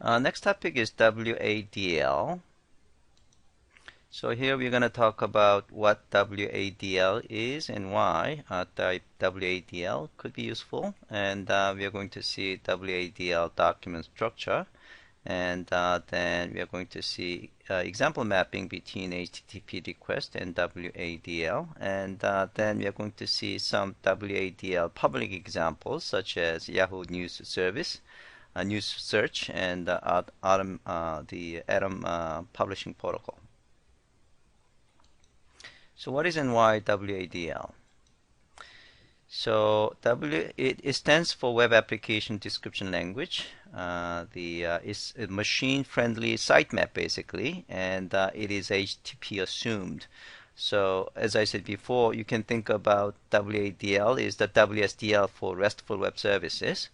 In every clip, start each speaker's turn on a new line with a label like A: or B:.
A: Next topic is WADL. So here we're going to talk about what WADL is and why WADL could be useful. And we are going to see WADL document structure. And then we are going to see example mapping between HTTP request and WADL. And then we are going to see some WADL public examples such as Yahoo News Service, News Search, and the Atom Publishing Protocol. So what is and why WADL? So it stands for Web Application Description Language. It's a machine-friendly sitemap basically, and it is HTTP assumed. So as I said before, you can think about WADL is the WSDL for RESTful Web Services,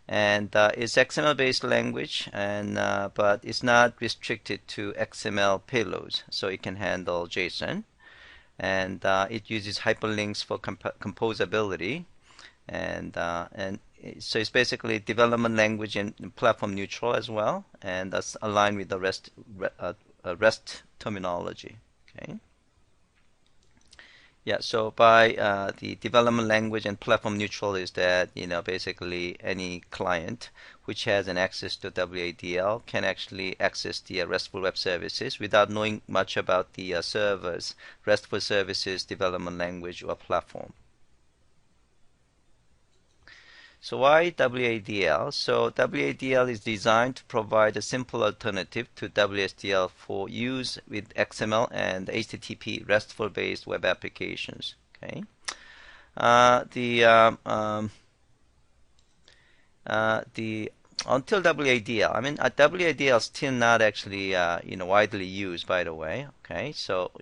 A: and it's XML-based language, and but it's not restricted to XML payloads, so it can handle JSON. And it uses hyperlinks for composability, and so it's basically development language and platform neutral as well, and that's aligned with the REST terminology. Okay. Yeah. So by the development language and platform neutral is that basically any client which has an access to WADL can actually access the RESTful Web Services without knowing much about the server's RESTful Services development language or platform. So why WADL? So WADL is designed to provide a simple alternative to WSDL for use with XML and HTTP RESTful-based web applications. Okay. Until WADL, I mean, WADL is still not actually widely used, by the way. Okay, so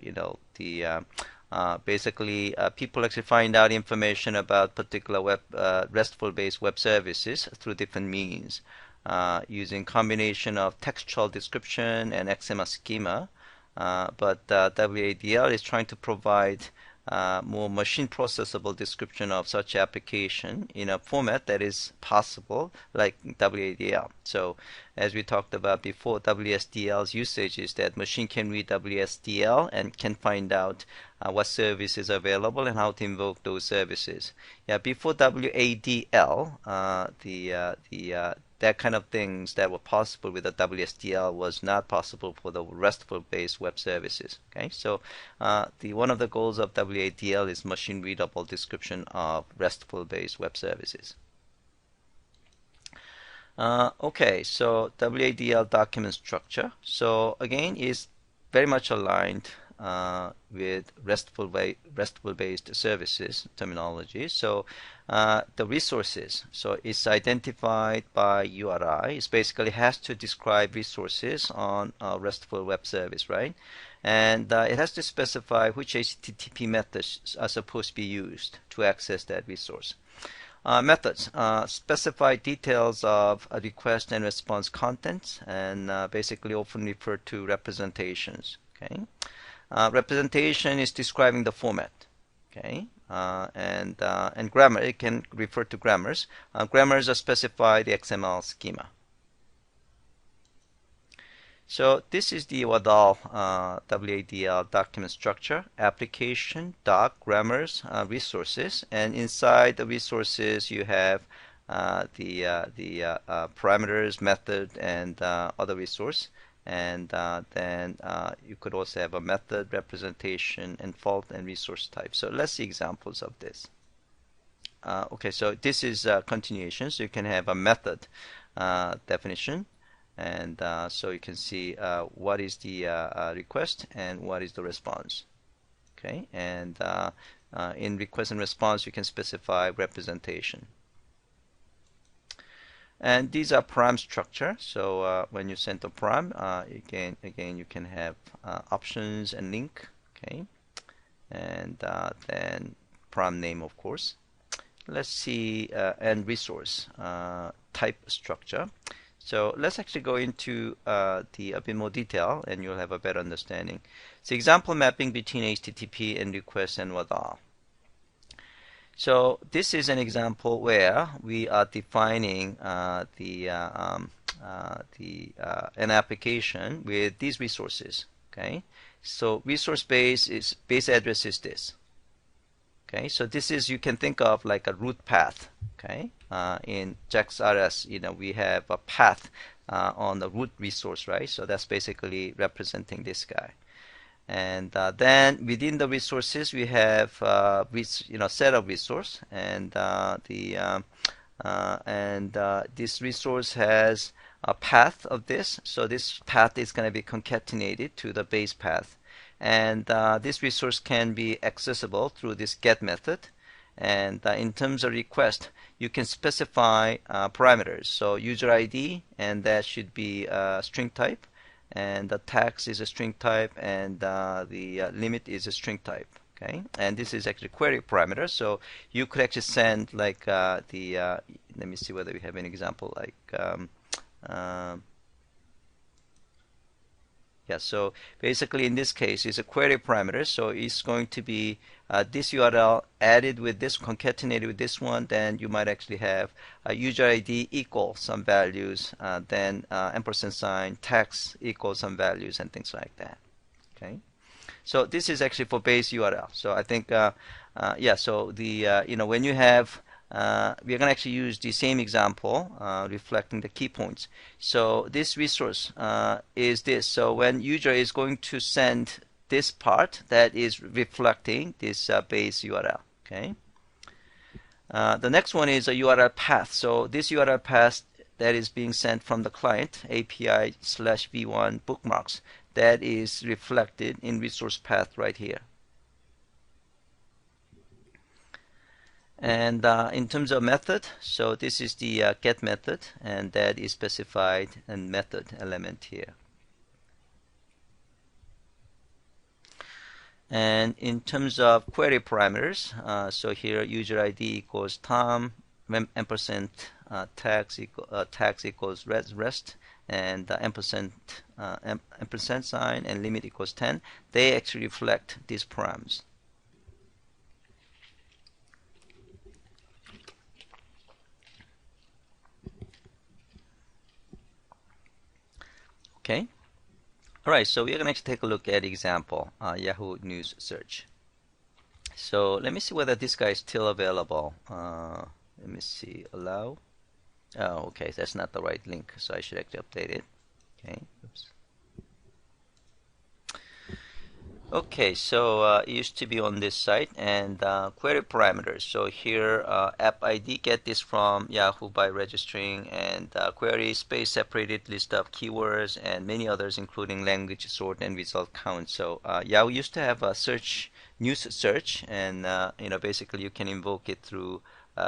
A: basically people actually find out information about particular web RESTful-based web services through different means, using combination of textual description and XML schema. But WADL is trying to provide more machine processable description of such application in a format that is possible like WADL. So as we talked about before, WSDL's usage is that machine can read WSDL and can find out what service is available and how to invoke those services. Yeah, before WADL, that kind of things that were possible with the WSDL was not possible for the RESTful-based web services. Okay, so one of the goals of WADL is machine-readable description of RESTful-based web services. Okay, so WADL document structure. So again, is very much aligned with RESTful-based services terminology. So the resources, so it's identified by URI. It basically has to describe resources on a RESTful web service, right? And it has to specify which HTTP methods are supposed to be used to access that resource. Methods specify details of a request and response contents, and basically often refer to representations. Okay. Representation is describing the format, okay, and grammar. It can refer to grammars. Grammars are specify the XML schema. So this is the WADL document structure: application, doc, grammars, resources, and inside the resources you have the parameters, method, and other resource. And then you could also have a method, representation, and fault and resource type. So let's see examples of this. Okay, so this is continuation. So you can have a method definition, and so you can see what is the request and what is the response. Okay, and in request and response you can specify representation. And these are param structure. So when you send a param, again you can have options and link. Okay, and then param name, of course. Let's see and resource type structure. So let's actually go into a bit more detail, and you'll have a better understanding. So example mapping between HTTP and request and WADL. So this is an example where we are defining the an application with these resources. Okay, so resource base address is this. Okay, so this is, you can think of like a root path. Okay, in JAX-RS, we have a path on the root resource, right? So that's basically representing this guy. And then within the resources, we have set of resource, and this resource has a path of this. So this path is going to be concatenated to the base path. And this resource can be accessible through this get method. And in terms of request, you can specify parameters. So user ID, and that should be string type. And the tags is a string type, and the limit is a string type. Okay, and this is actually query parameter. So you could actually send like let me see whether we have an example like yeah, so basically in this case it's a query parameter, so it's going to be this URL added with this, concatenated with this one. Then you might actually have a user ID equal some values, then ampersand sign, tags equal some values, and things like that. Okay, so this is actually for base URL. So I think yeah, so the when you have we're going to actually use the same example reflecting the key points. So this resource is this. So when user is going to send this part, that is reflecting this base URL. Okay. The next one is a URL path. So this URL path that is being sent from the client API/v1 bookmarks, that is reflected in resource path right here. And in terms of method, so this is the get method, and that is specified in method element here. And in terms of query parameters, so here user ID equals Tom, ampersand tags equals rest, and ampersand sign and limit equals 10. They actually reflect these params. Okay. All right, so we're going to take a look at example, Yahoo News search. So let me see whether this guy is still available. Let me see, allow. Oh, okay, that's not the right link, so I should actually update it. Okay, oops. Okay, so it used to be on this site, and query parameters. So here, app ID, get this from Yahoo by registering, and query space separated list of keywords, and many others, including language sort and result count. So Yahoo used to have a search, news search, and basically you can invoke it through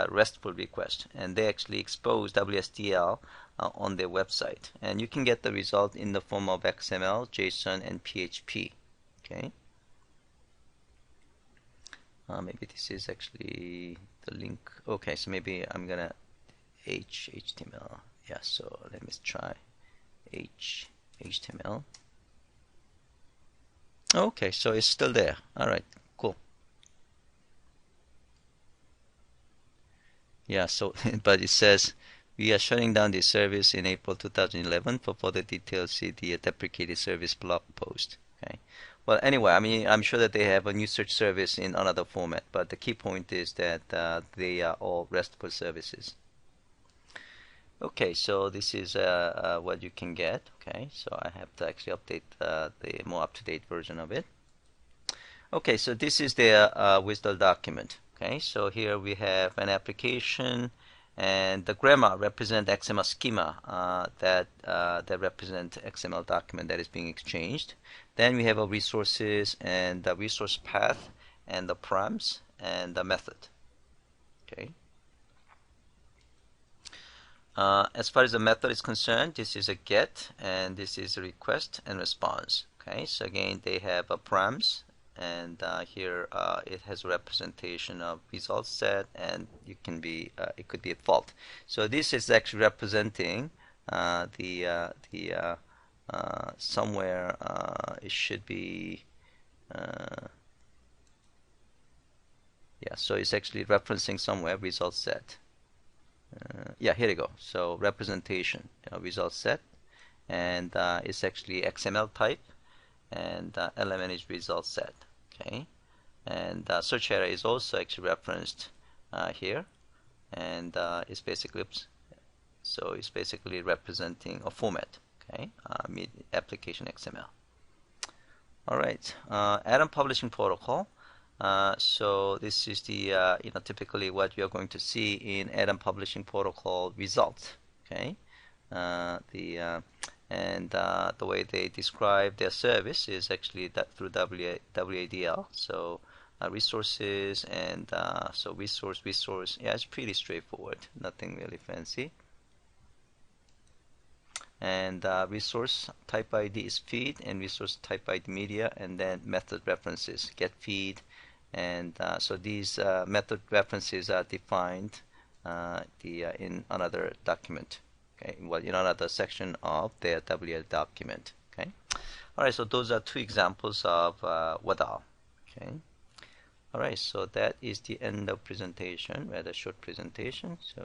A: RESTful request, and they actually expose WSDL on their website, and you can get the result in the form of XML, JSON, and PHP. Okay. Maybe this is actually the link. Okay, so maybe I'm gonna HTML. Yeah, so let me try HTML. Okay, so it's still there. All right, cool. Yeah, so but it says we are shutting down this service in April 2011. For further details, see the deprecated service blog post. Okay. Well, anyway, I mean, I'm sure that they have a new search service in another format, but the key point is that they are all RESTful services. Okay, so this is what you can get. Okay, so I have to actually update the more up-to-date version of it. Okay, so this is their WSDL document. Okay, so here we have an application, and the grammar represent XML schema that represent XML document that is being exchanged. Then we have a resources and the resource path and the params and the method. Okay. As far as the method is concerned, this is a get, and this is a request and response. Okay, so again they have a params, and here it has a representation of result set, and you can be it could be a fault. So this is actually representing somewhere it should be yeah, so it's actually referencing somewhere result set. Yeah, here you go. So representation, result set, and it's actually XML type, and element is result set. Okay, and search area is also actually referenced here, and it's basically so it's basically representing a format. Okay, application XML. All right, Atom Publishing Protocol. So this is the typically what you are going to see in Atom Publishing Protocol result. Okay, the way they describe their service is actually that through WADL. So resources and so resource. Yeah, it's pretty straightforward. Nothing really fancy. And resource type ID is feed, and resource type ID media, and then method references get feed, and so these method references are defined in another document. Okay, well, in another section of their WL document. Okay, all right. So those are two examples of WADL. Okay, all right. So that is the end of presentation. Rather short presentation. So